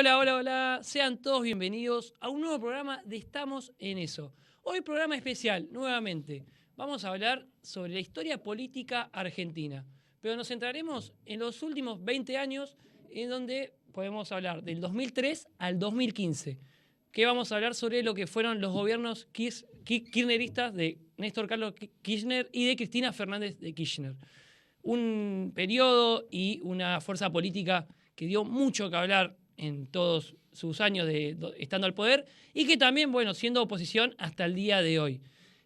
Hola, hola, hola. Sean todos bienvenidos a un nuevo programa de Estamos en Eso. Hoy programa especial, nuevamente. Vamos a hablar sobre la historia política argentina. Pero nos centraremos en los últimos 20 años, en donde podemos hablar del 2003 al 2015. Que vamos a hablar sobre lo que fueron los gobiernos kirchneristas de Néstor Carlos Kirchner y de Cristina Fernández de Kirchner. Un periodo y una fuerza política que dio mucho que hablar en todos sus años estando al poder y que también, bueno, siendo oposición hasta el día de hoy.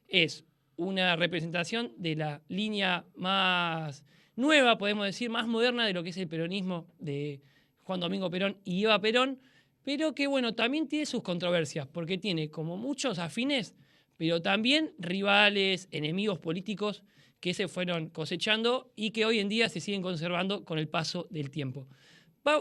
Es una representación de la línea más nueva, podemos decir, más moderna de lo que es el peronismo de Juan Domingo Perón y Eva Perón, pero que, bueno, también tiene sus controversias, porque tiene como muchos afines, pero también rivales, enemigos políticos que se fueron cosechando y que hoy en día se siguen conservando con el paso del tiempo.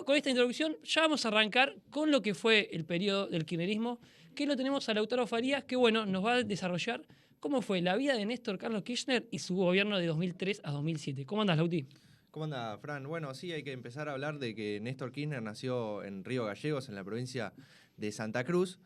Con esta introducción ya vamos a arrancar con lo que fue el periodo del kirchnerismo, que lo tenemos a Lautaro Farías, que bueno, nos va a desarrollar cómo fue la vida de Néstor Carlos Kirchner y su gobierno de 2003 a 2007. ¿Cómo andas, Lauti? ¿Cómo anda, Fran? Bueno, sí, hay que empezar a hablar de que Néstor Kirchner nació en Río Gallegos, en la provincia de Santa Cruz,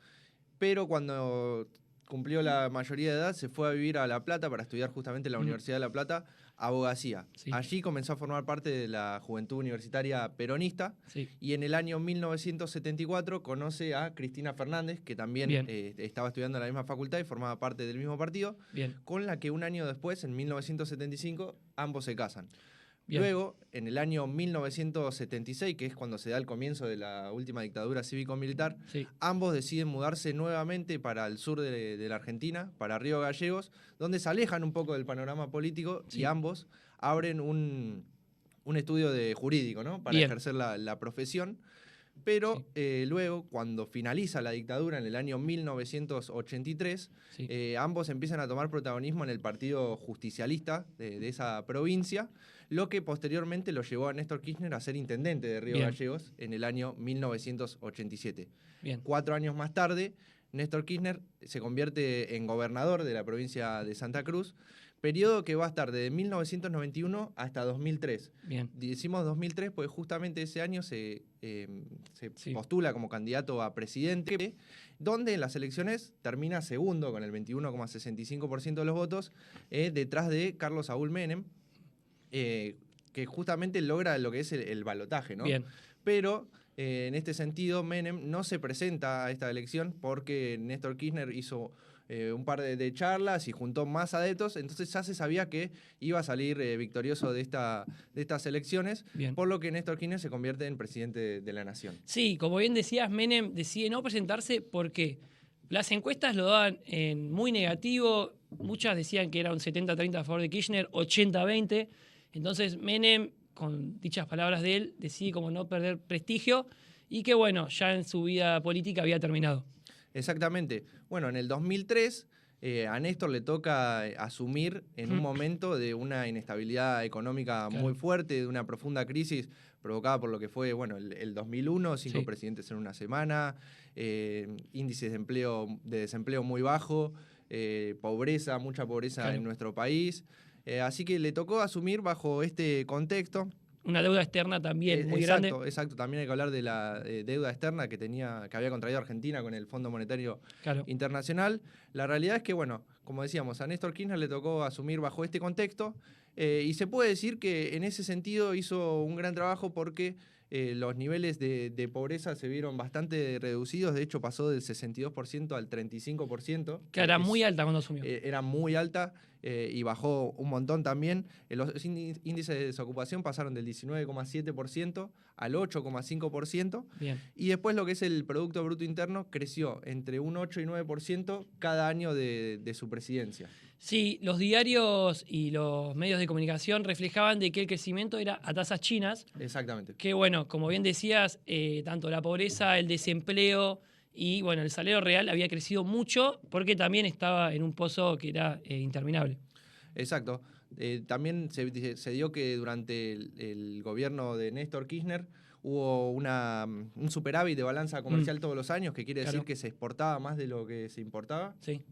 pero cuando cumplió la mayoría de edad se fue a vivir a La Plata para estudiar justamente en la Universidad de La Plata abogacía. Sí. Allí comenzó a formar parte de la Juventud Universitaria Peronista, Sí. y en el año 1974 conoce a Cristina Fernández, que también estaba estudiando en la misma facultad y formaba parte del mismo partido, con la que un año después, en 1975, ambos se casan. Bien. Luego, en el año 1976, que es cuando se da el comienzo de la última dictadura cívico-militar, Sí. ambos deciden mudarse nuevamente para el sur de la Argentina, para Río Gallegos, donde se alejan un poco del panorama político y ambos abren un estudio de jurídico, ¿no? Para ejercer la profesión. Pero luego, cuando finaliza la dictadura en el año 1983, ambos empiezan a tomar protagonismo en el partido justicialista de esa provincia, lo que posteriormente lo llevó a Néstor Kirchner a ser intendente de Río Gallegos en el año 1987. 4 años más tarde, Néstor Kirchner se convierte en gobernador de la provincia de Santa Cruz, periodo que va a estar desde 1991 hasta 2003. Decimos 2003 porque justamente ese año se postula como candidato a presidente, donde en las elecciones termina segundo con el 21,65% de los votos, detrás de Carlos Saúl Menem, que justamente logra lo que es el balotaje, ¿no? Pero en este sentido, Menem no se presenta a esta elección porque Néstor Kirchner hizo un par de charlas y juntó más adeptos, entonces ya se sabía que iba a salir victorioso de estas elecciones, por lo que Néstor Kirchner se convierte en presidente de la nación. Sí, como bien decías, Menem decide no presentarse porque las encuestas lo daban en muy negativo, muchas decían que era un 70-30 a favor de Kirchner, 80-20, entonces Menem, con dichas palabras de él, decide como no perder prestigio y que bueno, ya en su vida política había terminado. Exactamente. Bueno, en el 2003 a Néstor le toca asumir en un momento de una inestabilidad económica muy fuerte, de una profunda crisis provocada por lo que fue, bueno, el 2001, 5 presidentes en una semana, índices de desempleo muy bajo, pobreza, mucha pobreza en nuestro país. Así que le tocó asumir bajo este contexto. Una deuda externa también muy grande. Exacto. También hay que hablar de la deuda externa que había contraído Argentina con el Fondo Monetario Internacional. La realidad es que, bueno, como decíamos, a Néstor Kirchner le tocó asumir bajo este contexto y se puede decir que en ese sentido hizo un gran trabajo porque los niveles de pobreza se vieron bastante reducidos. De hecho, pasó del 62% al 35%. Que era muy alta cuando asumió. Era muy alta y bajó un montón también. Los índices de desocupación pasaron del 19,7% al 8,5%. Y después lo que es el Producto Bruto Interno creció entre un 8 y 9% cada año de su presidencia. Sí, los diarios y los medios de comunicación reflejaban de que el crecimiento era a tasas chinas. Exactamente. Que bueno, como bien decías, tanto la pobreza, el desempleo y bueno, el salario real había crecido mucho porque también estaba en un pozo que era interminable. Exacto. También se dio que durante el gobierno de Néstor Kirchner hubo un superávit de balanza comercial todos los años, que quiere decir que se exportaba más de lo que se importaba. Sí.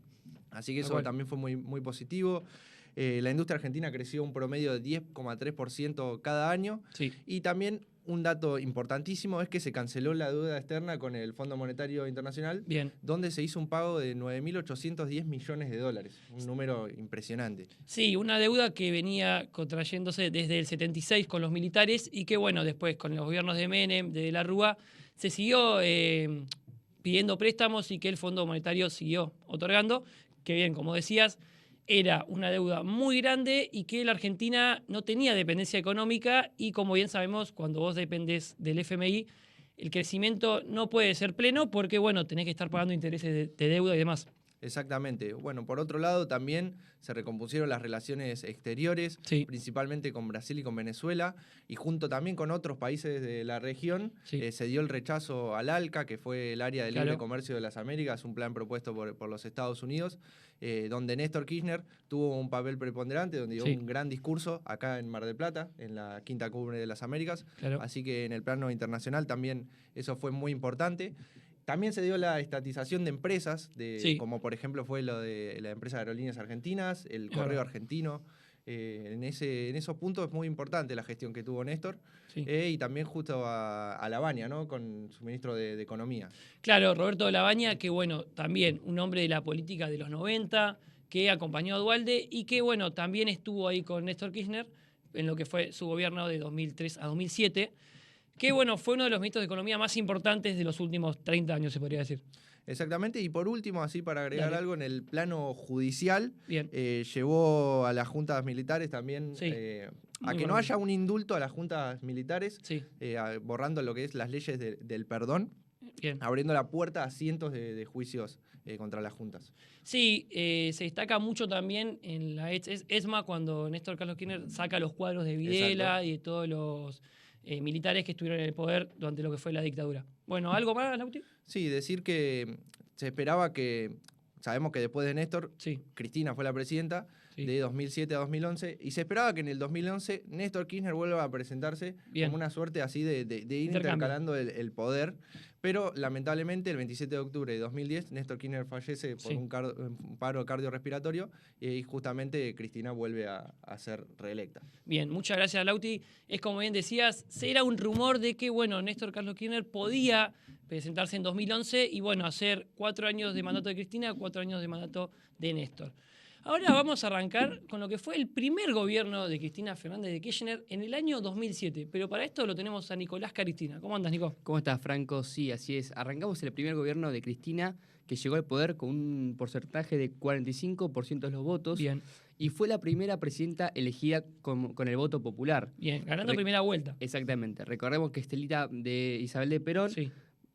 Así que eso también fue muy, muy positivo. La industria argentina creció un promedio de 10,3% cada año. Y también un dato importantísimo es que se canceló la deuda externa con el Fondo Monetario Internacional, Bien. donde se hizo un pago de 9.810 millones de dólares, un número impresionante. Sí, una deuda que venía contrayéndose desde el 76 con los militares y que, bueno, después con los gobiernos de Menem, de la Rúa, se siguió pidiendo préstamos y que el Fondo Monetario siguió otorgando, que bien, como decías, era una deuda muy grande y que la Argentina no tenía dependencia económica y, como bien sabemos, cuando vos dependes del FMI, el crecimiento no puede ser pleno porque, bueno, tenés que estar pagando intereses de deuda y demás. Exactamente. Bueno, por otro lado, también se recompusieron las relaciones exteriores, Sí. principalmente con Brasil y con Venezuela, y junto también con otros países de la región, Sí. se dio el rechazo al ALCA, que fue el Área de Libre Claro. Comercio de las Américas, un plan propuesto por los Estados Unidos, donde Néstor Kirchner tuvo un papel preponderante, donde dio Sí. un gran discurso acá en Mar del Plata, en la Quinta Cumbre de las Américas. Claro. Así que en el plano internacional también eso fue muy importante. También se dio la estatización de empresas, Sí. como por ejemplo fue lo de la empresa de Aerolíneas Argentinas, el Correo verdad. Argentino. En esos puntos es muy importante la gestión que tuvo Néstor. Sí. Y también justo a Lavagna, ¿no? Con su ministro de Economía. Claro, Roberto Lavagna, que bueno, también un hombre de la política de los 90, que acompañó a Duhalde y que bueno, también estuvo ahí con Néstor Kirchner en lo que fue su gobierno de 2003 a 2007, que bueno, fue uno de los ministros de Economía más importantes de los últimos 30 años, se podría decir. Exactamente, y por último, así para agregar Dale. algo, en el plano judicial, Bien. llevó a las juntas militares también Sí, a muy que no importante. haya un indulto a las juntas militares, Sí, borrando lo que es las leyes del perdón, bien. abriendo la puerta a cientos de juicios contra las juntas. Sí, se destaca mucho también en la ESMA cuando Néstor Carlos Kirchner saca los cuadros de Videla Exacto. y de todos los militares que estuvieron en el poder durante lo que fue la dictadura. Bueno, ¿algo más, Lauti? Sí, decir que se esperaba que, sabemos que después de Néstor, Sí, Cristina fue la presidenta sí. de 2007 a 2011, y se esperaba que en el 2011 Néstor Kirchner vuelva a presentarse Bien. como una suerte así de ir Intercambio. intercalando el poder, pero lamentablemente el 27 de octubre de 2010 Néstor Kirchner fallece por Sí. un paro cardiorrespiratorio y justamente Cristina vuelve a ser reelecta. Bien, muchas gracias, Lauti. Es como bien decías, era un rumor de que, bueno, Néstor Carlos Kirchner podía presentarse en 2011 y, bueno, hacer 4 años de mandato de Cristina, 4 años de mandato de Néstor. Ahora vamos a arrancar con lo que fue el primer gobierno de Cristina Fernández de Kirchner en el año 2007. Pero para esto lo tenemos a Nicolás Caristina. ¿Cómo andas, Nico? ¿Cómo estás, Franco? Sí, así es. Arrancamos el primer gobierno de Cristina, que llegó al poder con un porcentaje de 45% de los votos. Bien, Y fue la primera presidenta elegida con el voto popular. bien. Ganando Re- primera vuelta. Exactamente. Recordemos que Estelita de Isabel de Perón Sí,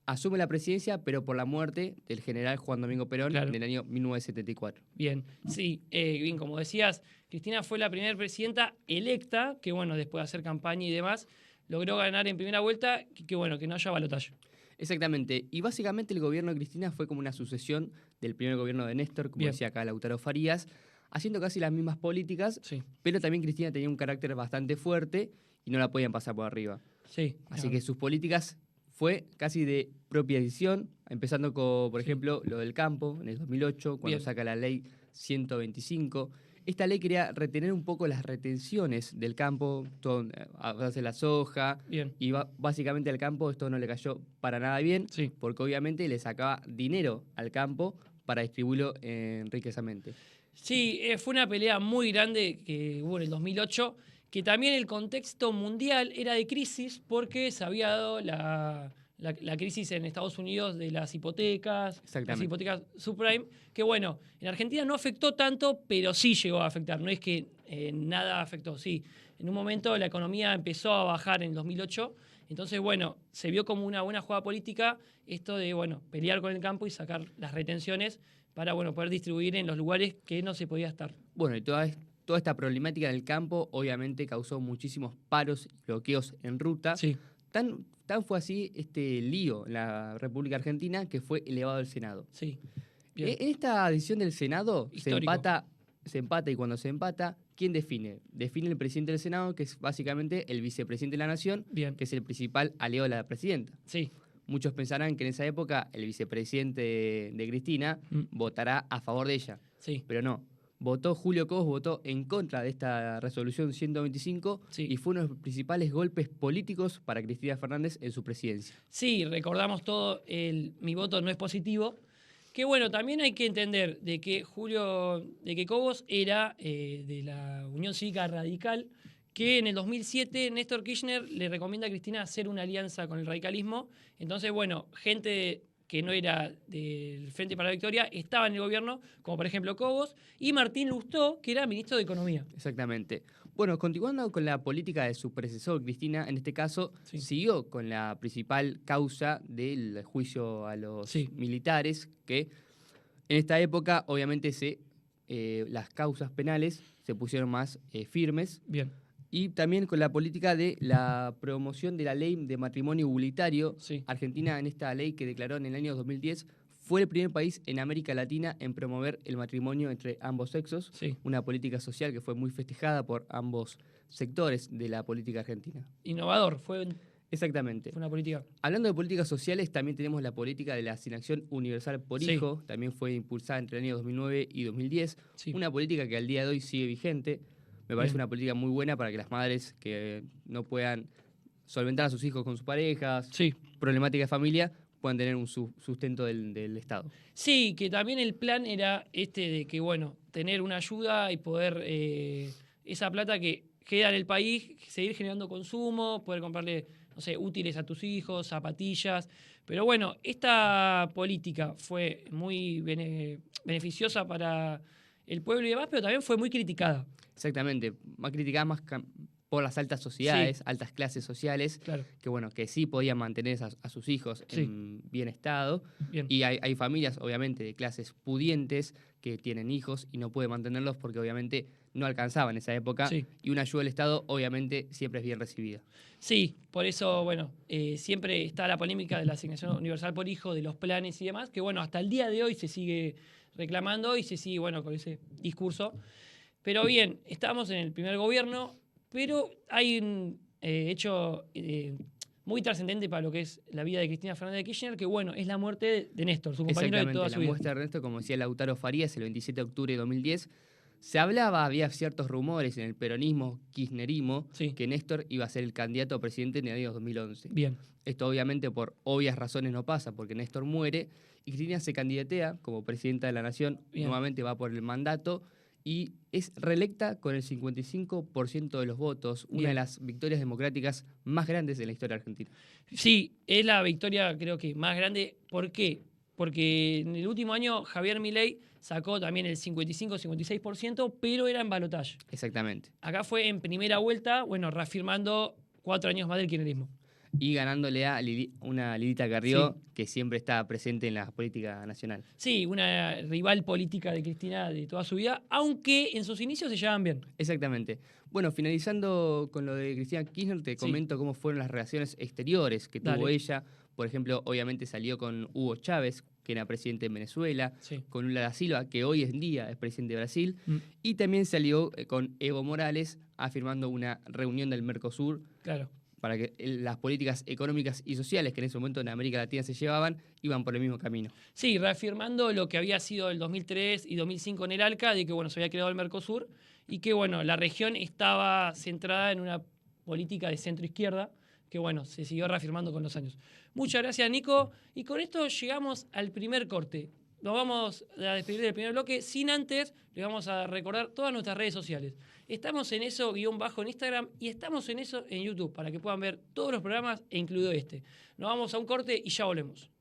asume la presidencia, pero por la muerte del general Juan Domingo Perón Claro. en el año 1974. bien. Sí, bien, como decías, Cristina fue la primera presidenta electa, que, bueno, después de hacer campaña y demás, logró ganar en primera vuelta, que bueno, que no haya balotaje. Exactamente. Y básicamente el gobierno de Cristina fue como una sucesión del primer gobierno de Néstor, como Bien. decía acá Lautaro Farías, haciendo casi las mismas políticas, Sí, pero también Cristina tenía un carácter bastante fuerte y no la podían pasar por arriba. sí. Así la que verdad. sus políticas fue casi de propia decisión, empezando con, por Sí. ejemplo, lo del campo en el 2008, cuando Bien. saca la ley 125. Esta ley quería retener un poco las retenciones del campo, a base de la soja, Bien, y básicamente al campo esto no le cayó para nada bien, sí. porque obviamente le sacaba dinero al campo para distribuirlo enriquezamente. Sí, fue una pelea muy grande que hubo en el 2008, que también el contexto mundial era de crisis porque se había dado la crisis en Estados Unidos de las hipotecas Exactamente. subprime, que bueno, en Argentina no afectó tanto, pero sí llegó a afectar, no es que nada afectó, sí. En un momento la economía empezó a bajar en el 2008, entonces bueno, se vio como una buena jugada política esto de, bueno, pelear con el campo y sacar las retenciones para, bueno, poder distribuir en los lugares que no se podía estar. Bueno, y toda esta problemática del campo obviamente causó muchísimos paros y bloqueos en ruta. Sí, Tan fue así este lío en la República Argentina que fue elevado al Senado. sí. Bien. En esta decisión del Senado Histórico. se empata y cuando se empata, ¿quién define? Define el presidente del Senado, que es básicamente el vicepresidente de la Nación, Bien. que es el principal aliado de la presidenta. Sí, Muchos pensarán que en esa época el vicepresidente de Cristina Mm. votará a favor de ella, sí. pero no. Julio Cobos votó en contra de esta resolución 125 Sí. y fue uno de los principales golpes políticos para Cristina Fernández en su presidencia. Sí, recordamos todo, mi voto no es positivo. Que bueno, también hay que entender de que Cobos era de la Unión Cívica Radical, que en el 2007 Néstor Kirchner le recomienda a Cristina hacer una alianza con el radicalismo. Entonces, bueno, gente que no era del Frente para la Victoria estaba en el gobierno, como por ejemplo Cobos, y Martín Lustó, que era ministro de Economía. Exactamente. Bueno, continuando con la política de su predecesor, Cristina, en este caso, Sí. siguió con la principal causa del juicio a los Sí. militares, que en esta época, obviamente, las causas penales se pusieron más firmes. Bien, Y también con la política de la promoción de la ley de matrimonio igualitario. sí. Argentina, en esta ley que declaró en el año 2010, fue el primer país en América Latina en promover el matrimonio entre ambos sexos, Sí. una política social que fue muy festejada por ambos sectores de la política argentina. Innovador, fue Exactamente. una política. Hablando de políticas sociales, también tenemos la política de la asignación universal por Sí. hijo, también fue impulsada entre el año 2009 y 2010, Sí. una política que al día de hoy sigue vigente. Me parece Bien. una política muy buena para que las madres que no puedan solventar a sus hijos con sus parejas, Sí. problemática de familia, puedan tener un sustento del Estado. Sí, que también el plan era de que, bueno, tener una ayuda y poder, esa plata que queda en el país, seguir generando consumo, poder comprarle, no sé, útiles a tus hijos, zapatillas. Pero bueno, esta política fue muy beneficiosa para el pueblo y demás, pero también fue muy criticada. Exactamente, más criticada por las altas sociedades, altas clases sociales, Claro. que bueno, que sí podían mantener a sus hijos Sí. en bien estado. Bien. Y hay familias, obviamente, de clases pudientes que tienen hijos y no pueden mantenerlos porque obviamente no alcanzaban en esa época. Sí. Y una ayuda del Estado, obviamente, siempre es bien recibida. Sí, por eso, bueno, siempre está la polémica de la asignación universal por hijo, de los planes y demás, que bueno, hasta el día de hoy se sigue reclamando y se sigue, bueno, con ese discurso. Pero bien, estamos en el primer gobierno, pero hay un hecho muy trascendente para lo que es la vida de Cristina Fernández de Kirchner, que bueno, es la muerte de Néstor, su compañero de toda Exactamente, su la vida. muestra de Ernesto, como decía Lautaro Farías, el 27 de octubre de 2010, se hablaba, había ciertos rumores en el peronismo, kirchnerismo, Sí. que Néstor iba a ser el candidato a presidente en el año 2011. Bien, Esto obviamente por obvias razones no pasa, porque Néstor muere y Cristina se candidatea como presidenta de la Nación, Bien. nuevamente va por el mandato y es reelecta con el 55% de los votos, una Bien. de las victorias democráticas más grandes de la historia argentina. sí, es la victoria creo que más grande. ¿Por qué? Porque en el último año Javier Milei sacó también el 55-56%, pero era en balotaje. Exactamente. Acá fue en primera vuelta, bueno, reafirmando 4 años más del kirchnerismo. Y ganándole a una Lilita Carrió, que siempre está presente en la política nacional. Sí, una rival política de Cristina de toda su vida, aunque en sus inicios se llevaban bien. Exactamente. Bueno, finalizando con lo de Cristina Kirchner, te Sí. comento cómo fueron las relaciones exteriores que tuvo Dale. ella. Por ejemplo, obviamente salió con Hugo Chávez, que era presidente de Venezuela, Sí. con Lula da Silva, que hoy en día es presidente de Brasil, Mm, y también salió con Evo Morales, afirmando una reunión del Mercosur claro. para que las políticas económicas y sociales que en ese momento en América Latina se llevaban, iban por el mismo camino. Sí, reafirmando lo que había sido el 2003 y 2005 en el ALCA, de que bueno, se había creado el Mercosur y que bueno, la región estaba centrada en una política de centro-izquierda, que bueno, se siguió reafirmando con los años. Muchas gracias, Nico. Y con esto llegamos al primer corte. Nos vamos a despedir del primer bloque. Sin antes, les vamos a recordar todas nuestras redes sociales. Estamos en eso, _, en Instagram, y estamos en eso en YouTube, para que puedan ver todos los programas, e incluido este. Nos vamos a un corte y ya volvemos.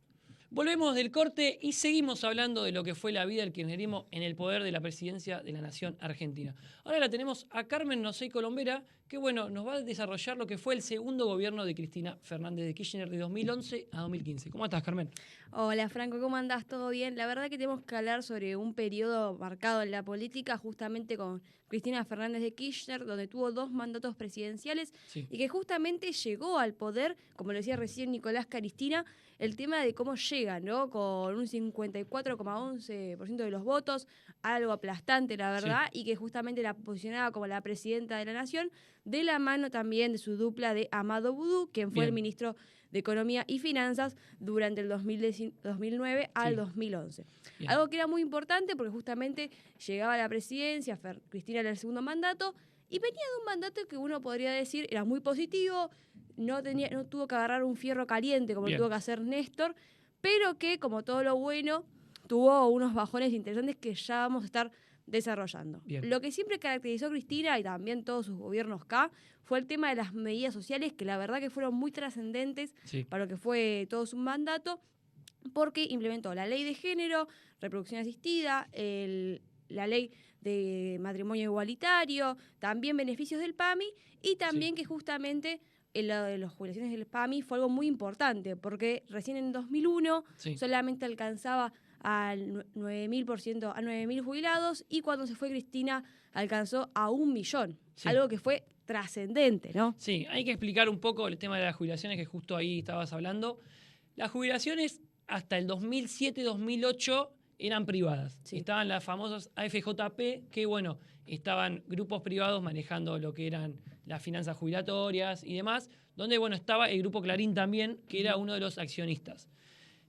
Volvemos del corte y seguimos hablando de lo que fue la vida del kirchnerismo en el poder de la presidencia de la Nación Argentina. Ahora la tenemos a Carmen Nosey Colombera, que bueno, nos va a desarrollar lo que fue el segundo gobierno de Cristina Fernández de Kirchner de 2011 a 2015. ¿Cómo estás, Carmen? Hola Franco, ¿cómo andás? ¿Todo bien? La verdad que tenemos que hablar sobre un periodo marcado en la política justamente con Cristina Fernández de Kirchner, donde tuvo 2 mandatos presidenciales Sí. y que justamente llegó al poder, como lo decía recién Nicolás Caristina, el tema de cómo llega llega, ¿no? Con un 54,11% de los votos, algo aplastante, la verdad, y que justamente la posicionaba como la presidenta de la nación, de la mano también de su dupla de Amado Boudou, quien fue el ministro de Economía y Finanzas durante el 2009 al 2011. Bien. Algo que era muy importante porque justamente llegaba a la presidencia, Cristina era el segundo mandato, y venía de un mandato que uno podría decir era muy positivo, no tuvo que agarrar un fierro caliente como lo tuvo que hacer Néstor, pero que, como todo lo bueno, tuvo unos bajones interesantes que ya vamos a estar desarrollando. Bien. Lo que siempre caracterizó a Cristina y también todos sus gobiernos acá fue el tema de las medidas sociales, que la verdad que fueron muy trascendentes para lo que fue todo su mandato, porque implementó la ley de género, reproducción asistida, la ley de matrimonio igualitario, también beneficios del PAMI, y también que justamente lo de las jubilaciones del PAMI fue algo muy importante, porque recién en 2001 solamente alcanzaba al 9.000 jubilados, y cuando se fue Cristina alcanzó a 1 millón, algo que fue trascendente, ¿no? Sí, hay que explicar un poco el tema de las jubilaciones, que justo ahí estabas hablando. Las jubilaciones hasta el 2007-2008 eran privadas. Estaban las famosas AFJP, que bueno, estaban grupos privados manejando lo que eran las finanzas jubilatorias y demás, donde bueno, estaba el grupo Clarín también, que era uno de los accionistas.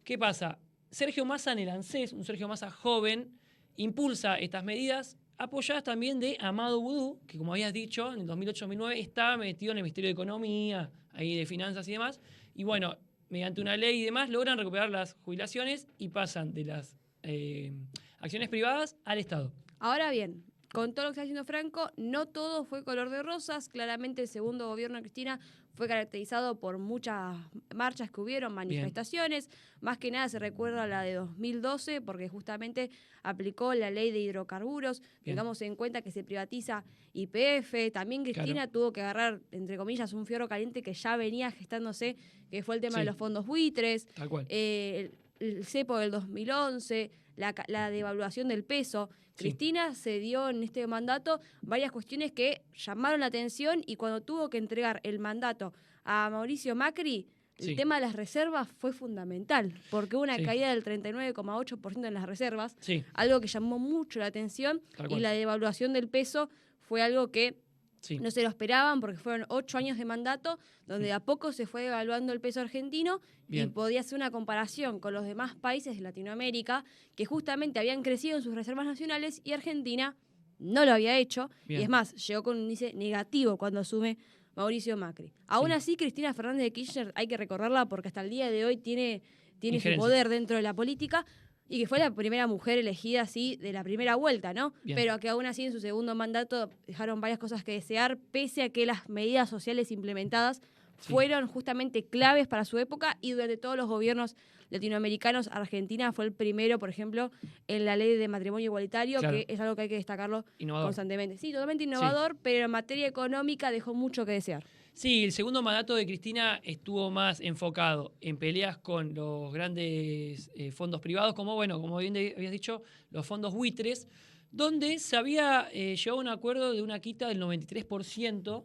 ¿Qué pasa? Sergio Massa en el ANSES, un Sergio Massa joven, impulsa estas medidas, apoyadas también de Amado Boudou, que como habías dicho, en el 2008-2009 estaba metido en el Ministerio de Economía, ahí de Finanzas y demás, y bueno, mediante una ley y demás, logran recuperar las jubilaciones y pasan de las acciones privadas al Estado. Ahora bien, con todo lo que está diciendo Franco, no todo fue color de rosas. Claramente el segundo gobierno de Cristina fue caracterizado por muchas marchas que hubieron, manifestaciones. Más que nada se recuerda la de 2012, porque justamente aplicó la ley de hidrocarburos. Tengamos en cuenta que se privatiza YPF. También Cristina tuvo que agarrar, entre comillas, un fierro caliente que ya venía gestándose, que fue el tema de los fondos buitres. Tal cual. El cepo del 2011, la devaluación del peso. Cristina se dio en este mandato varias cuestiones que llamaron la atención, y cuando tuvo que entregar el mandato a Mauricio Macri, el tema de las reservas fue fundamental, porque hubo una caída del 39,8% en las reservas, algo que llamó mucho la atención, y la devaluación del peso fue algo que no se lo esperaban, porque fueron 8 años de mandato donde de a poco se fue devaluando el peso argentino. Y podía hacer una comparación con los demás países de Latinoamérica que justamente habían crecido en sus reservas nacionales, y Argentina no lo había hecho. Y es más, llegó con un índice negativo cuando asume Mauricio Macri. Aún así, Cristina Fernández de Kirchner hay que recordarla porque hasta el día de hoy tiene su poder dentro de la política, y que fue la primera mujer elegida así de la primera vuelta, ¿no? Pero que aún así en su segundo mandato dejaron varias cosas que desear, pese a que las medidas sociales implementadas fueron justamente claves para su época, y durante todos los gobiernos latinoamericanos. Argentina fue el primero, por ejemplo, en la ley de matrimonio igualitario, que es algo que hay que destacarlo constantemente. Sí, totalmente innovador, pero en materia económica dejó mucho que desear. Sí, el segundo mandato de Cristina estuvo más enfocado en peleas con los grandes fondos privados, como bien habías dicho, los fondos buitres, donde se había llegado a un acuerdo de una quita del 93%,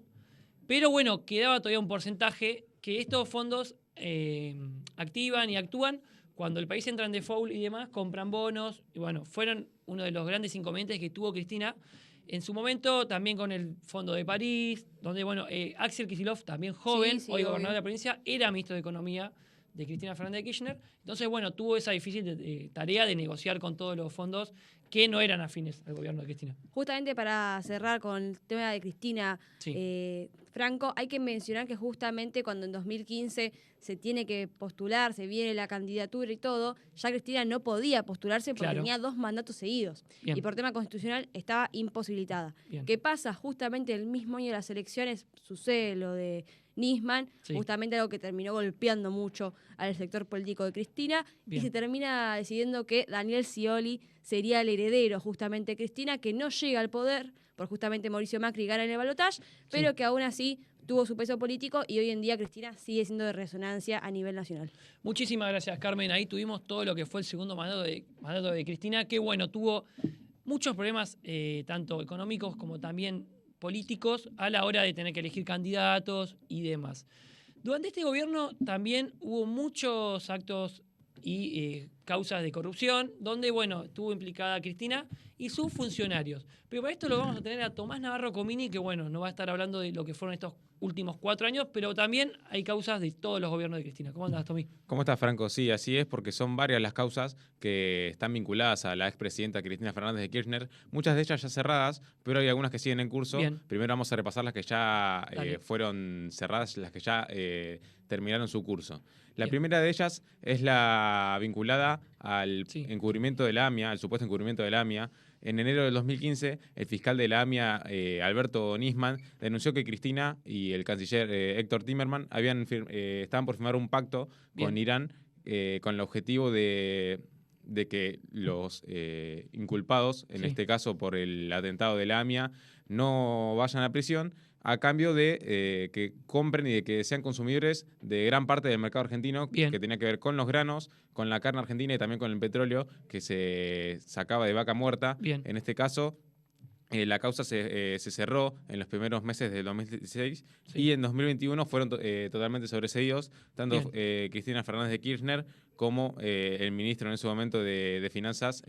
pero bueno, quedaba todavía un porcentaje que estos fondos activan y actúan cuando el país entra en default y demás, compran bonos, y bueno, fueron uno de los grandes inconvenientes que tuvo Cristina. En su momento, también con el Fondo de París, donde, Axel Kicillof, también joven, hoy gobernador de la provincia, era ministro de Economía de Cristina Fernández de Kirchner. Entonces, tuvo esa difícil tarea de negociar con todos los fondos que no eran afines al gobierno de Cristina. Justamente para cerrar con el tema de Cristina, Franco, hay que mencionar que justamente cuando en 2015 se tiene que postular, se viene la candidatura y todo, ya Cristina no podía postularse porque tenía 2 mandatos seguidos. Y por tema constitucional estaba imposibilitada. ¿Qué pasa? Justamente el mismo año de las elecciones sucede lo de Nisman, justamente algo que terminó golpeando mucho al sector político de Cristina, y se termina decidiendo que Daniel Scioli sería el heredero justamente de Cristina, que no llega al poder, por justamente Mauricio Macri gana en el balotaje, pero que aún así tuvo su peso político, y hoy en día Cristina sigue siendo de resonancia a nivel nacional. Muchísimas gracias, Carmen. Ahí tuvimos todo lo que fue el segundo mandato de Cristina, que tuvo muchos problemas, tanto económicos como también políticos, a la hora de tener que elegir candidatos y demás. Durante este gobierno también hubo muchos actos y causas de corrupción, donde, bueno, estuvo implicada Cristina y sus funcionarios. Pero para esto lo vamos a tener a Tomás Navarro Comini, que, bueno, nos va a estar hablando de lo que fueron estos últimos 4 años, pero también hay causas de todos los gobiernos de Cristina. ¿Cómo andás, Tommy? ¿Cómo estás, Franco? Sí, así es, porque son varias las causas que están vinculadas a la expresidenta Cristina Fernández de Kirchner, muchas de ellas ya cerradas, pero hay algunas que siguen en curso. Bien. Primero vamos a repasar las que ya Dale. fueron cerradas, las que ya terminaron su curso. La Bien. primera de ellas es la vinculada al Sí. encubrimiento de la AMIA, al supuesto encubrimiento de la AMIA. En enero del 2015, el fiscal de la AMIA, Alberto Nisman, denunció que Cristina y el canciller Héctor Timerman estaban por firmar un pacto con Bien. Irán con el objetivo de que los inculpados, en Sí. este caso por el atentado de la AMIA, no vayan a prisión, a cambio de que compren y de que sean consumidores de gran parte del mercado argentino, Bien. que tenía que ver con los granos, con la carne argentina y también con el petróleo que se sacaba de vaca muerta. Bien. En este caso, la causa se cerró en los primeros meses del 2016 Sí. y en 2021 fueron totalmente sobreseídos tanto Bien. Cristina Fernández de Kirchner como el ministro en ese momento de Finanzas,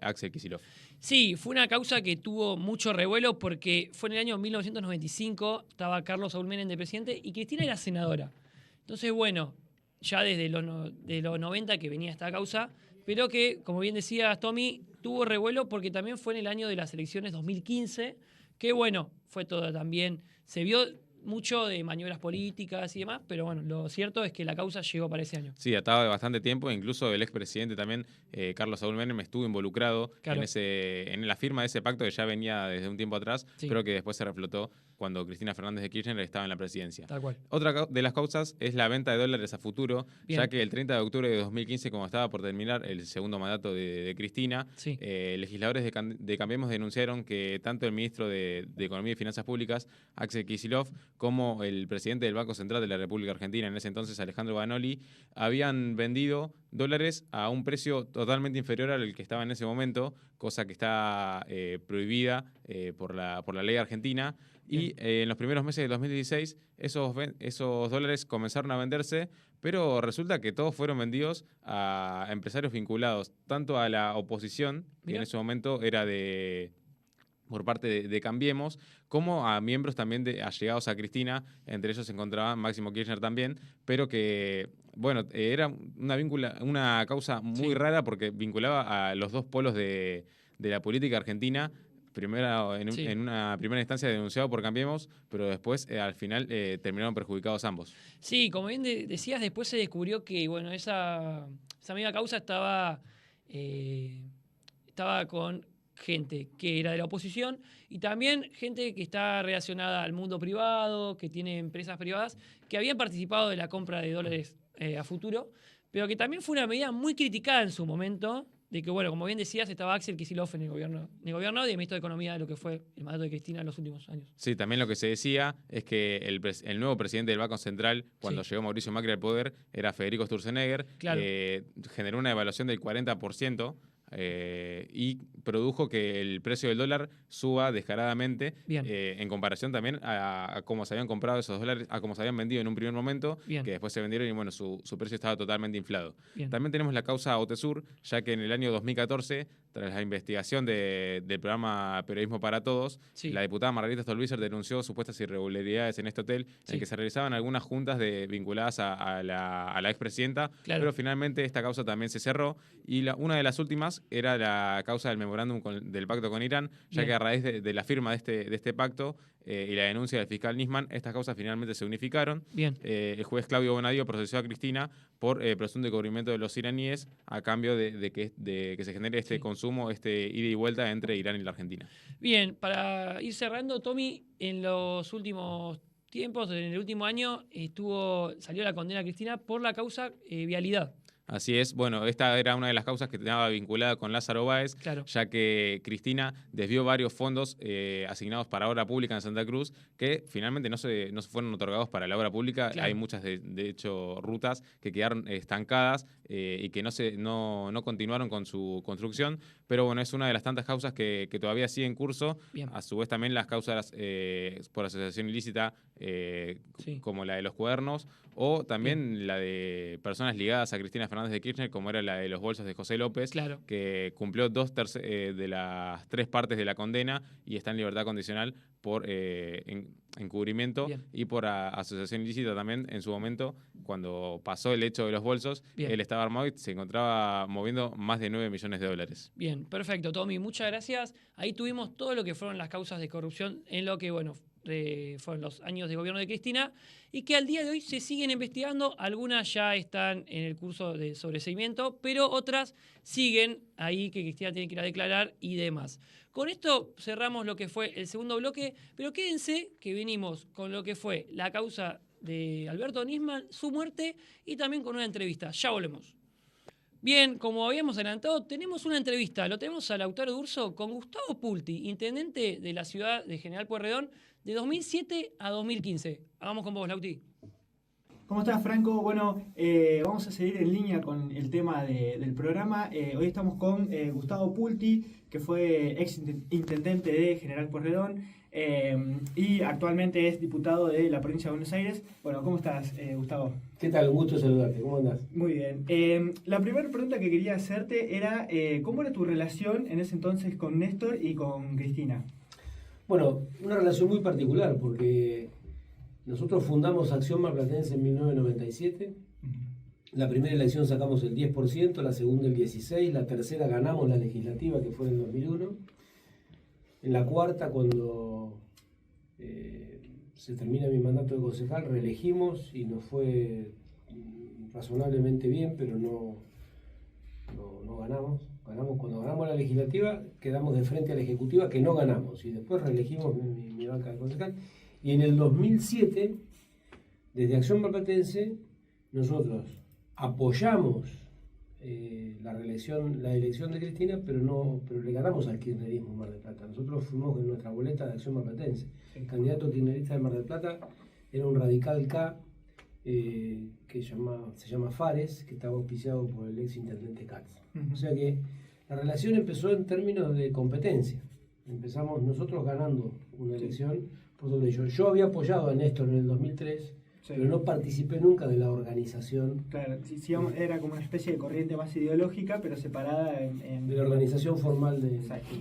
Axel Kicillof. Sí, fue una causa que tuvo mucho revuelo porque fue en el año 1995, estaba Carlos Saúl Menem de presidente y Cristina era senadora. Entonces, bueno, ya desde de los 90 que venía esta causa, pero que, como bien decías, Tommy, tuvo revuelo porque también fue en el año de las elecciones 2015, que bueno, fue todo también, se vio mucho de maniobras políticas y demás, pero bueno, lo cierto es que la causa llegó para ese año. Sí, atado de bastante tiempo, incluso el expresidente también, Carlos Saúl Menem, estuvo involucrado Claro. en la firma de ese pacto que ya venía desde un tiempo atrás, Sí. pero que después se reflotó cuando Cristina Fernández de Kirchner estaba en la presidencia. Tal cual. Otra de las causas es la venta de dólares a futuro, Bien. ya que el 30 de octubre de 2015, como estaba por terminar el segundo mandato de Cristina, Sí. legisladores de Cambiemos denunciaron que tanto el ministro de Economía y Finanzas Públicas, Axel Kicillof, como el presidente del Banco Central de la República Argentina, en ese entonces Alejandro Banoli, habían vendido dólares a un precio totalmente inferior al que estaba en ese momento, cosa que está prohibida por la ley argentina. Y en los primeros meses de 2016 esos dólares comenzaron a venderse, pero resulta que todos fueron vendidos a empresarios vinculados tanto a la oposición, que Mirá. en ese momento era por parte de Cambiemos, como a miembros también allegados a Cristina, entre ellos se encontraba Máximo Kirchner también, pero que, bueno, era una causa muy Sí. rara porque vinculaba a los dos polos de la política argentina. Primero, Sí. en una primera instancia denunciado por Cambiemos, pero después al final terminaron perjudicados ambos. Sí, como bien decías, después se descubrió que, bueno, esa misma causa estaba con gente que era de la oposición y también gente que está relacionada al mundo privado, que tiene empresas privadas, que habían participado de la compra de dólares a futuro, pero que también fue una medida muy criticada en su momento, de que, bueno, como bien decías, estaba Axel Kicillof en el gobierno y el ministro de Economía de lo que fue el mandato de Cristina en los últimos años. Sí, también lo que se decía es que el nuevo presidente del Banco Central, cuando Sí. llegó Mauricio Macri al poder, era Federico Sturzenegger, Claro. generó una devaluación del 40%. Y produjo que el precio del dólar suba descaradamente Bien. en comparación también a cómo se habían comprado esos dólares, a cómo se habían vendido en un primer momento, Bien. que después se vendieron y bueno, su precio estaba totalmente inflado. Bien. También tenemos la causa OTESUR, ya que en el año 2014, tras la investigación del programa Periodismo para Todos, Sí. la diputada Margarita Stolbizer denunció supuestas irregularidades en este hotel, Sí. en que se realizaban algunas juntas vinculadas a la expresidenta, Claro. pero finalmente esta causa también se cerró. Y una de las últimas era la causa del memorándum del pacto con Irán, ya Bien. que a raíz de la firma de este pacto y la denuncia del fiscal Nisman, estas causas finalmente se unificaron. Bien. El juez Claudio Bonadio procesó a Cristina por presunto encubrimiento de los iraníes a cambio de que se genere este Sí. consumo, este ida y vuelta entre Irán y la Argentina. Bien, para ir cerrando, Tommy, en los últimos tiempos, en el último año, salió la condena a Cristina por la causa vialidad. Así es, bueno, esta era una de las causas que estaba vinculada con Lázaro Báez, Claro. ya que Cristina desvió varios fondos asignados para obra pública en Santa Cruz, que finalmente no se fueron otorgados para la obra pública. Claro. Hay muchas, de hecho, rutas que quedaron estancadas y que no continuaron con su construcción, pero bueno, es una de las tantas causas que todavía sigue en curso. Bien. A su vez también las causas por asociación ilícita, Sí. como la de los cuadernos, o también la de personas ligadas a Cristina Fernández Fernández de Kirchner, como era la de los bolsos de José López, Claro. que cumplió de las 3 partes de la condena y está en libertad condicional por encubrimiento Bien. y por asociación ilícita también. En su momento, cuando pasó el hecho de los bolsos, Bien. él estaba armado y se encontraba moviendo más de 9 millones de dólares. Bien, perfecto, Tommy, muchas gracias. Ahí tuvimos todo lo que fueron las causas de corrupción en lo que, bueno, fueron los años de gobierno de Cristina y que al día de hoy se siguen investigando. Algunas ya están en el curso de sobreseimiento, pero otras siguen ahí que Cristina tiene que ir a declarar y demás. Con esto cerramos lo que fue el segundo bloque, pero quédense que venimos con lo que fue la causa de Alberto Nisman, su muerte y también con una entrevista. Ya volvemos. Bien, como habíamos adelantado, tenemos una entrevista. Lo tenemos al autor Urso con Gustavo Pulti, intendente de la ciudad de General Pueyrredón de 2007 a 2015. Hagamos con vos, Lauti. ¿Cómo estás, Franco? Bueno, vamos a seguir en línea con el tema del programa. Hoy estamos con Gustavo Pulti, que fue ex intendente de General Pueyrredón y actualmente es diputado de la provincia de Buenos Aires. Bueno, ¿cómo estás, Gustavo? ¿Qué tal? Un gusto saludarte. ¿Cómo andás? Muy bien. La primera pregunta que quería hacerte era, ¿cómo era tu relación en ese entonces con Néstor y con Cristina? Bueno, una relación muy particular porque nosotros fundamos Acción Marplatense en 1997. La primera elección sacamos el 10%, la segunda el 16%, la tercera ganamos la legislativa que fue en el 2001. En la cuarta, cuando se termina mi mandato de concejal, reelegimos y nos fue razonablemente bien, pero no ganamos. Cuando ganamos la legislativa, quedamos de frente a la ejecutiva, que no ganamos, y después reelegimos mi banca de concejal. Y en el 2007, desde Acción Marplatense, nosotros apoyamos la elección de Cristina, pero le ganamos al kirchnerismo en Mar del Plata. Nosotros fuimos en nuestra boleta de Acción Marplatense. El candidato kirchnerista de Mar del Plata era un radical K, que se llama Fares, que estaba auspiciado por el ex intendente Katz. O sea que la relación empezó en términos de competencia. Empezamos nosotros ganando una elección por sobre ellos. Yo había apoyado a Néstor en el 2003, pero no participé nunca de la organización. Claro, sí, era como una especie de corriente más ideológica, pero separada en De la organización formal de... Exacto.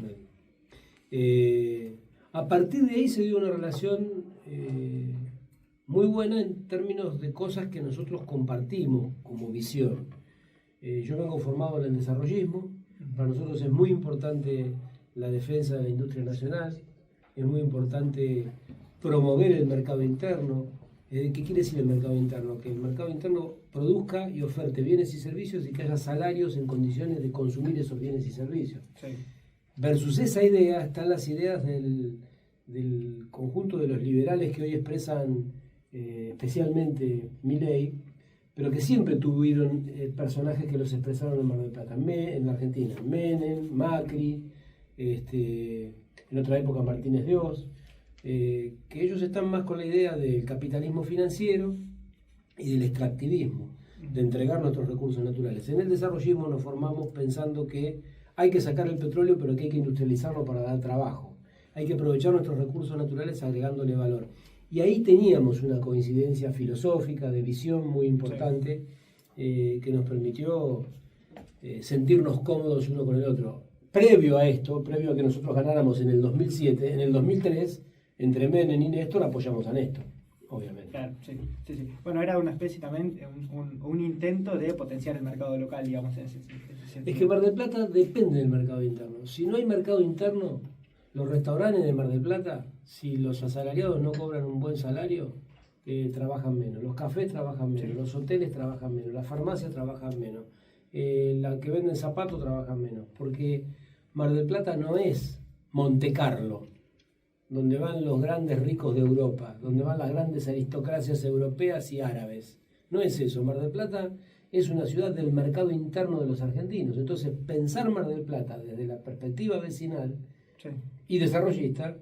A partir de ahí se dio una relación muy buena en términos de cosas que nosotros compartimos como visión. Yo vengo formado en el desarrollismo. Para nosotros es muy importante la defensa de la industria nacional, es muy importante promover el mercado interno. ¿Qué quiere decir el mercado interno? Que el mercado interno produzca y oferte bienes y servicios y que haya salarios en condiciones de consumir esos bienes y servicios. Sí. Versus esa idea están las ideas del conjunto de los liberales que hoy expresan especialmente Milei, pero que siempre tuvieron personajes que los expresaron en Mar del Plata, en la Argentina, Menem, Macri, en otra época Martínez de Oz, que ellos están más con la idea del capitalismo financiero y del extractivismo, de entregar nuestros recursos naturales. En el desarrollismo nos formamos pensando que hay que sacar el petróleo, pero que hay que industrializarlo para dar trabajo. Hay que aprovechar nuestros recursos naturales agregándole valor. Y ahí teníamos una coincidencia filosófica, de visión muy importante, que nos permitió sentirnos cómodos uno con el otro. Previo a esto, previo a que nosotros ganáramos en el 2007, en el 2003, entre Menem y Néstor apoyamos a Néstor, obviamente. Claro, sí. Bueno, era una especie también, un intento de potenciar el mercado local, digamos, en ese sentido. Es que Mar del Plata depende del mercado interno. Si no hay mercado interno, los restaurantes de Mar del Plata, si los asalariados no cobran un buen salario, trabajan menos. Los cafés trabajan menos, los hoteles trabajan menos, las farmacias trabajan menos, la que venden zapatos trabajan menos. Porque Mar del Plata no es Monte Carlo, donde van los grandes ricos de Europa, donde van las grandes aristocracias europeas y árabes. No es eso. Mar del Plata es una ciudad del mercado interno de los argentinos. Entonces, pensar Mar del Plata desde la perspectiva vecinal y desarrollista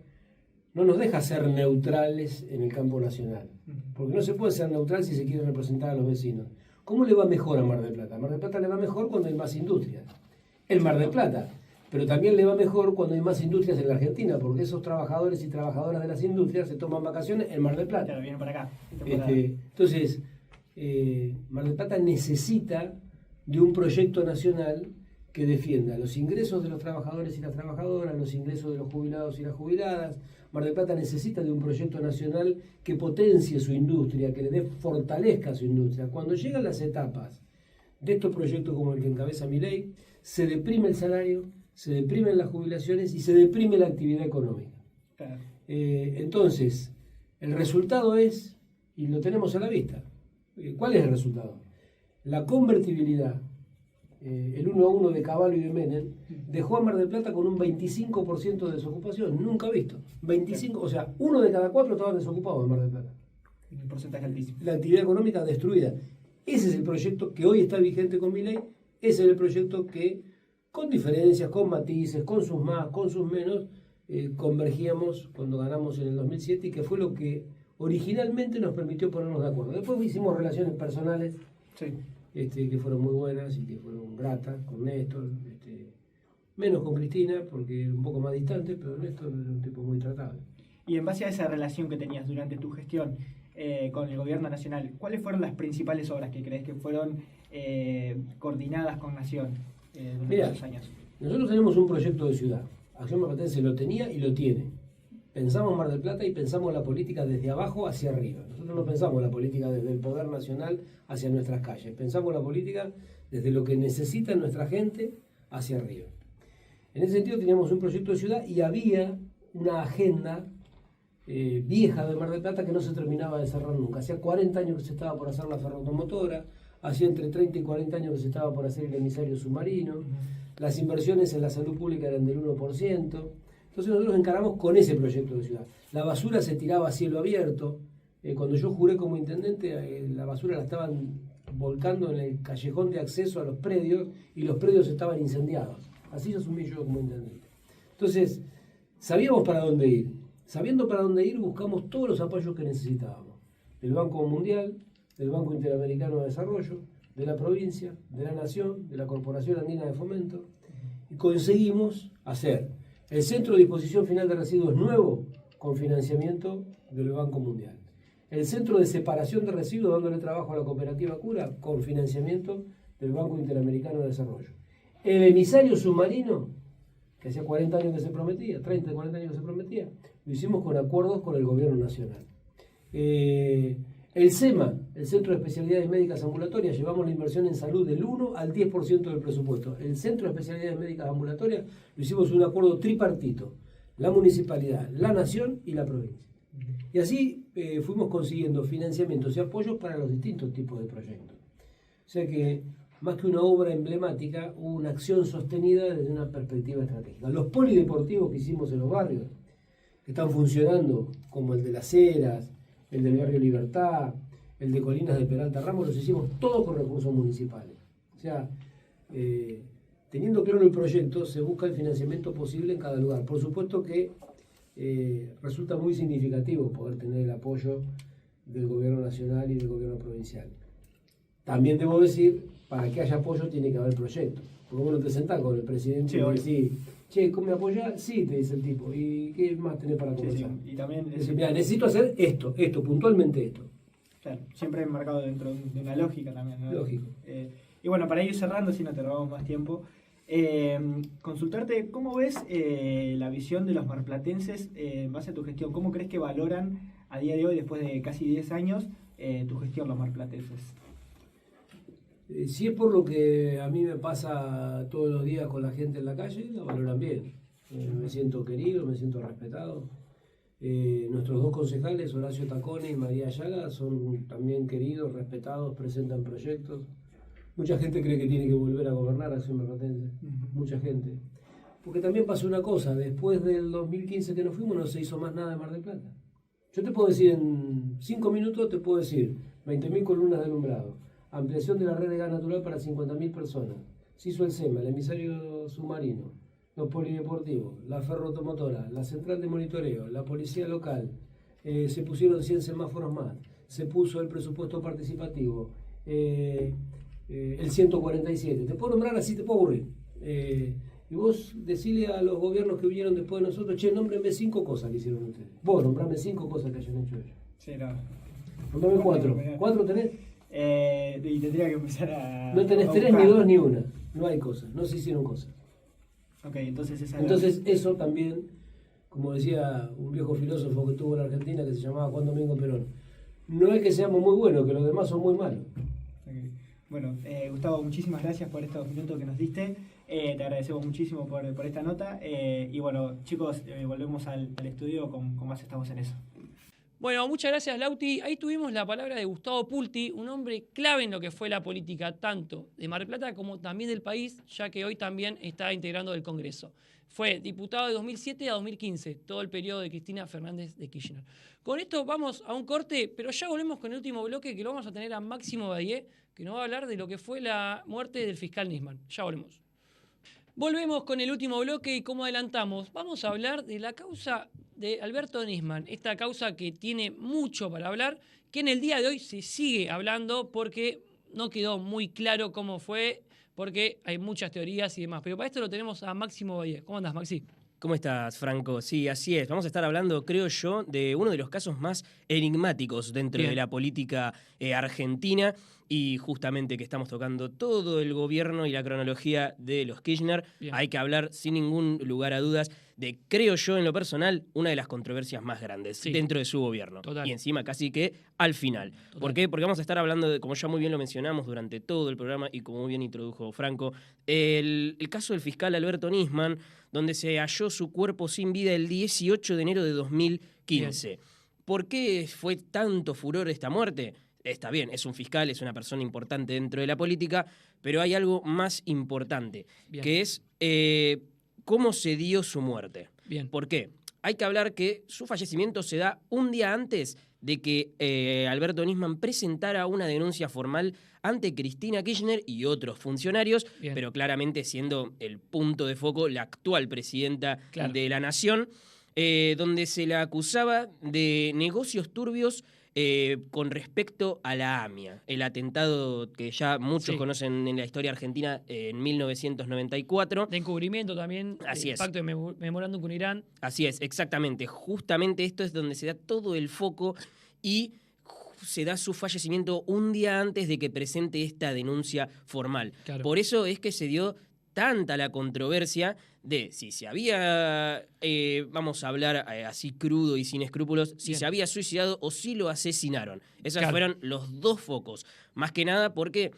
no nos deja ser neutrales en el campo nacional. Porque no se puede ser neutral si se quiere representar a los vecinos. ¿Cómo le va mejor a Mar del Plata? A Mar del Plata le va mejor cuando hay más industrias. En Mar del Plata. Pero también le va mejor cuando hay más industrias en la Argentina, porque esos trabajadores y trabajadoras de las industrias se toman vacaciones en Mar del Plata. Claro, vienen para acá. Entonces, Mar del Plata necesita de un proyecto nacional que defienda los ingresos de los trabajadores y las trabajadoras, los ingresos de los jubilados y las jubiladas. Mar del Plata necesita de un proyecto nacional que potencie su industria, que le dé fortalezca a su industria. Cuando llegan las etapas de estos proyectos como el que encabeza Milei, se deprime el salario, se deprimen las jubilaciones y se deprime la actividad económica. Claro. Entonces, el resultado es, y lo tenemos a la vista, ¿cuál es el resultado? La convertibilidad, el 1 a 1 de Cavallo y de Menem, dejó a Mar del Plata con un 25% de desocupación, nunca visto. 25, o sea, 1 de cada 4 estaban desocupados en Mar del Plata. Un porcentaje altísimo. La actividad económica destruida. Ese es el proyecto que hoy está vigente con Milei, ese es el proyecto que, con diferencias, con matices, con sus más, con sus menos, convergíamos cuando ganamos en el 2007 y que fue lo que originalmente nos permitió ponernos de acuerdo. Después hicimos relaciones personales Sí. que fueron muy buenas y que fueron gratas con Néstor, menos con Cristina porque un poco más distante, pero Néstor era un tipo muy tratable. Y en base a esa relación que tenías durante tu gestión con el gobierno nacional, ¿cuáles fueron las principales obras que crees que fueron coordinadas con Nación durante Mira, esos años? Nosotros tenemos un proyecto de ciudad. Acción Marplatense lo tenía y lo tiene. Pensamos Mar del Plata y pensamos la política desde abajo hacia arriba. Nosotros no pensamos la política desde el poder nacional hacia nuestras calles. Pensamos la política desde lo que necesita nuestra gente hacia arriba. En ese sentido teníamos un proyecto de ciudad y había una agenda vieja de Mar del Plata que no se terminaba de cerrar nunca. Hacía 40 años que se estaba por hacer la ferroautomotora, hacía entre 30 y 40 años que se estaba por hacer el emisario submarino, las inversiones en la salud pública eran del 1%. Entonces nosotros encaramos con ese proyecto de ciudad. La basura se tiraba a cielo abierto. Cuando yo juré como intendente, la basura la estaban volcando en el callejón de acceso a los predios y los predios estaban incendiados. Así asumí yo como intendente. Entonces, sabíamos para dónde ir. Sabiendo para dónde ir, buscamos todos los apoyos que necesitábamos. Del Banco Mundial, del Banco Interamericano de Desarrollo, de la provincia, de la Nación, de la Corporación Andina de Fomento. Y conseguimos hacer el Centro de Disposición Final de Residuos nuevo con financiamiento del Banco Mundial. El Centro de Separación de Residuos dándole trabajo a la cooperativa Cura con financiamiento del Banco Interamericano de Desarrollo. El emisario submarino, que hacía 40 años que se prometía, 30, 40 años que se prometía, lo hicimos con acuerdos con el gobierno nacional. El SEMA, el Centro de Especialidades Médicas Ambulatorias, llevamos la inversión en salud del 1 al 10% del presupuesto. El Centro de Especialidades Médicas Ambulatorias lo hicimos un acuerdo tripartito, la municipalidad, la nación y la provincia. Y así fuimos consiguiendo financiamientos y apoyos para los distintos tipos de proyectos. O sea que, más que una obra emblemática, hubo una acción sostenida desde una perspectiva estratégica. Los polideportivos que hicimos en los barrios, que están funcionando, como el de Las Heras, el del barrio Libertad, el de Colinas de Peralta Ramos, los hicimos todos con recursos municipales. O sea, teniendo claro el proyecto, se busca el financiamiento posible en cada lugar. Por supuesto que resulta muy significativo poder tener el apoyo del gobierno nacional y del gobierno provincial. También debo decir, para que haya apoyo tiene que haber proyecto. Porque vos no te sentás con el presidente y decís, che, ¿cómo me apoyás? Sí, te dice el tipo. ¿Y qué más tenés para conversar? Sí. Y también Mira, necesito hacer esto, puntualmente esto. claro, siempre enmarcado dentro de una lógica también, ¿no? Lógico. Y bueno, para ir cerrando, si no te robamos más tiempo, consultarte cómo ves la visión de los marplatenses en base a tu gestión. ¿Cómo crees que valoran a día de hoy, después de casi 10 años, tu gestión los marplatenses? Si es por lo que a mí me pasa todos los días con la gente en la calle, la valoran bien. Me siento querido, me siento respetado. Nuestros dos concejales, Horacio Tacone y María Ayala, son también queridos, respetados, presentan proyectos. Mucha gente cree que tiene que volver a gobernar Acción Marplatense. Mucha gente. Porque también pasó una cosa, después del 2015 que nos fuimos no se hizo más nada de Mar del Plata. Yo te puedo decir en 5 minutos, te puedo decir 20.000 columnas de alumbrado, ampliación de la red de gas natural para 50.000 personas, se hizo el SEMA, el emisario submarino, los polideportivos, la ferroautomotora, la central de monitoreo, la policía local, se pusieron 100 semáforos más, se puso el presupuesto participativo, el 147, te puedo nombrar así, te puedo aburrir. Y vos decile a los gobiernos que vinieron después de nosotros, che, nómbrenme 5 cosas que hicieron ustedes. Vos, nombrame 5 cosas que hayan hecho ellos. Sí, no. Nombrame 4. ¿4 tenés? y tendría que empezar a... No tenés a 3, buscar. ni 2, ni 1. No hay cosas, no se hicieron cosas. Ok, entonces esa Entonces eso también, como decía un viejo filósofo que tuvo en Argentina que se llamaba Juan Domingo Perón, no es que seamos muy buenos, que los demás son muy malos. Ok. Bueno, Gustavo, muchísimas gracias por estos minutos que nos diste. Te agradecemos muchísimo por esta nota. Y bueno, chicos, volvemos al estudio con más Estamos en Eso. Bueno, muchas gracias, Lauti. Ahí tuvimos la palabra de Gustavo Pulti, un hombre clave en lo que fue la política tanto de Mar del Plata como también del país, ya que hoy también está integrando el Congreso. Fue diputado de 2007 a 2015, todo el periodo de Cristina Fernández de Kirchner. Con esto vamos a un corte, pero ya volvemos con el último bloque que lo vamos a tener a Máximo Badié, que nos va a hablar de lo que fue la muerte del fiscal Nisman. Ya volvemos. Volvemos con el último bloque y como adelantamos, vamos a hablar de la causa de Alberto Nisman, esta causa que tiene mucho para hablar, que en el día de hoy se sigue hablando porque no quedó muy claro cómo fue, porque hay muchas teorías y demás. Pero para esto lo tenemos a Máximo Badié. ¿Cómo andás, Maxi? ¿Cómo estás, Franco? Sí, así es. Vamos a estar hablando, creo yo, de uno de los casos más enigmáticos dentro Bien. de la política argentina y justamente que estamos tocando todo el gobierno y la cronología de los Kirchner. Bien. Hay que hablar sin ningún lugar a dudas de, creo yo, en lo personal, una de las controversias más grandes Sí. dentro de su gobierno. Total. Y encima casi que al final. Total. ¿Por qué? Porque vamos a estar hablando de, como ya muy bien lo mencionamos durante todo el programa y como muy bien introdujo Franco, el caso del fiscal Alberto Nisman, donde se halló su cuerpo sin vida el 18 de enero de 2015. ¿Por qué fue tanto furor esta muerte? Está bien, es un fiscal, es una persona importante dentro de la política, pero hay algo más importante, Bien. que es cómo se dio su muerte. Bien. ¿Por qué? Hay que hablar que su fallecimiento se da un día antes de que Alberto Nisman presentara una denuncia formal ante Cristina Kirchner y otros funcionarios, Bien. pero claramente siendo el punto de foco la actual presidenta Claro. de la Nación, donde se la acusaba de negocios turbios con respecto a la AMIA, el atentado que ya muchos Sí. conocen en la historia argentina en 1994. De encubrimiento también, Así el es. pacto de memorándum con Irán. Así es, exactamente. Justamente esto es donde se da todo el foco y se da su fallecimiento un día antes de que presente esta denuncia formal. Claro. Por eso es que se dio tanta la controversia de si se había, vamos a hablar así crudo y sin escrúpulos, si Bien. se había suicidado o si lo asesinaron. Esos Claro. fueron los dos focos. Más que nada porque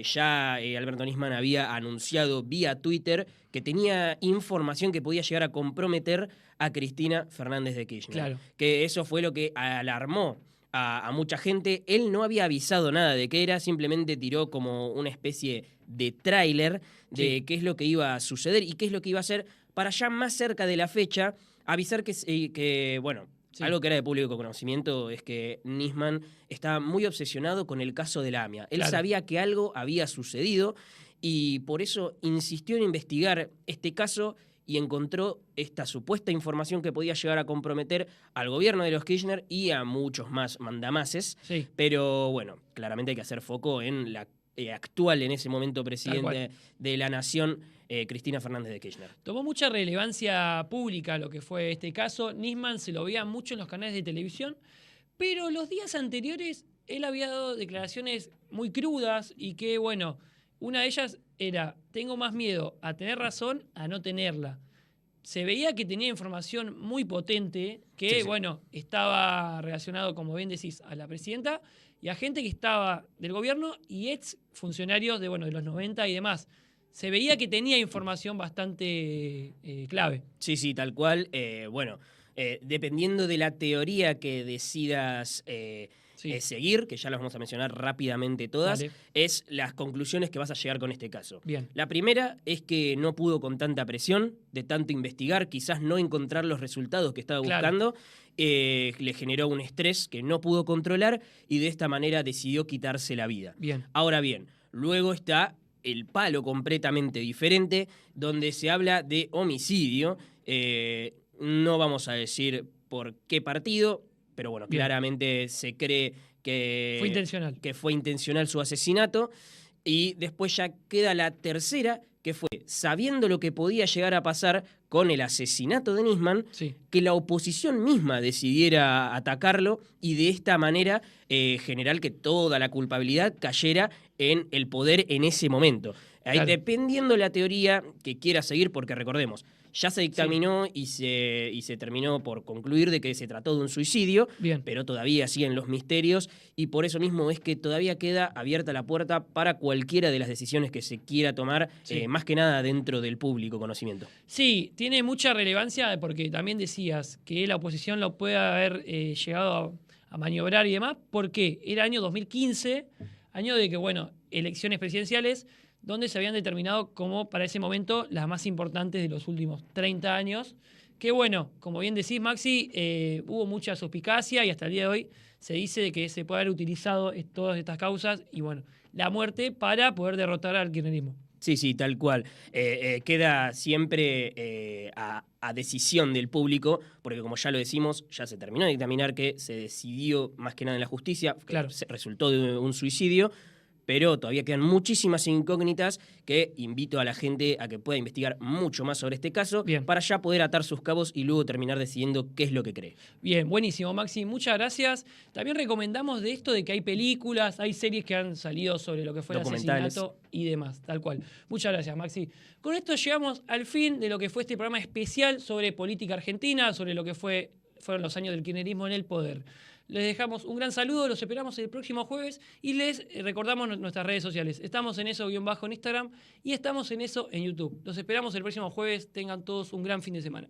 ya Alberto Nisman había anunciado vía Twitter que tenía información que podía llegar a comprometer a Cristina Fernández de Kirchner. Claro. Que eso fue lo que alarmó a mucha gente. Él no había avisado nada de qué era, simplemente tiró como una especie de tráiler de Sí. qué es lo que iba a suceder y qué es lo que iba a hacer para ya más cerca de la fecha avisar que bueno, Sí. algo que era de público conocimiento es que Nisman estaba muy obsesionado con el caso de la AMIA. Él Claro. sabía que algo había sucedido y por eso insistió en investigar este caso y encontró esta supuesta información que podía llegar a comprometer al gobierno de los Kirchner y a muchos más mandamases. Sí. Pero bueno, claramente hay que hacer foco en la actual, en ese momento, Tal presidente cual. de la Nación, Cristina Fernández de Kirchner. Tomó mucha relevancia pública lo que fue este caso. Nisman se lo veía mucho en los canales de televisión, pero los días anteriores él había dado declaraciones muy crudas y que, bueno, una de ellas era, tengo más miedo a tener razón a no tenerla. Se veía que tenía información muy potente que, Sí, sí. bueno, estaba relacionado, como bien decís, a la presidenta y a gente que estaba del gobierno y ex funcionarios de, bueno, de los 90 y demás. Se veía que tenía información bastante clave. Sí, sí, tal cual. Bueno, dependiendo de la teoría que decidas Sí. seguir, que ya las vamos a mencionar rápidamente todas, Dale. es las conclusiones que vas a llegar con este caso. Bien. La primera es que no pudo con tanta presión, de tanto investigar, quizás no encontrar los resultados que estaba Claro. buscando, le generó un estrés que no pudo controlar y de esta manera decidió quitarse la vida. Bien. Ahora bien, luego está el palo completamente diferente, donde se habla de homicidio. No vamos a decir por qué partido, pero bueno, Bien. claramente se cree que Fue intencional. que fue intencional su asesinato. Y después ya queda la tercera, que fue, sabiendo lo que podía llegar a pasar con el asesinato de Nisman, Sí. que la oposición misma decidiera atacarlo y de esta manera generar que toda la culpabilidad cayera en el poder en ese momento. Ahí, Claro. dependiendo la teoría que quiera seguir, porque recordemos, ya se dictaminó y se terminó por concluir de que se trató de un suicidio, Bien. pero todavía siguen los misterios y por eso mismo es que todavía queda abierta la puerta para cualquiera de las decisiones que se quiera tomar, Sí. más que nada dentro del público conocimiento. Sí, tiene mucha relevancia porque también decías que la oposición lo puede haber llegado a maniobrar y demás, porque era año 2015, año de que, bueno, elecciones presidenciales, donde se habían determinado como para ese momento las más importantes de los últimos 30 años. Que bueno, como bien decís, Maxi, hubo mucha suspicacia y hasta el día de hoy se dice de que se puede haber utilizado todas estas causas y bueno, la muerte para poder derrotar al kirchnerismo. Sí, sí, tal cual. Queda siempre a decisión del público, porque como ya lo decimos, ya se terminó de dictaminar que se decidió más que nada en la justicia, que Claro. resultó de un suicidio, pero todavía quedan muchísimas incógnitas que invito a la gente a que pueda investigar mucho más sobre este caso Bien. para ya poder atar sus cabos y luego terminar decidiendo qué es lo que cree. Bien, buenísimo, Maxi. Muchas gracias. También recomendamos de esto de que hay películas, hay series que han salido sobre lo que fue el Documentales. asesinato y demás, tal cual. Muchas gracias, Maxi. Con esto llegamos al fin de lo que fue este programa especial sobre política argentina, sobre lo que fueron los años del kirchnerismo en el poder. Les dejamos un gran saludo, los esperamos el próximo jueves y les recordamos nuestras redes sociales. Estamos en eso _ en Instagram y estamos en eso en YouTube. Los esperamos el próximo jueves. Tengan todos un gran fin de semana.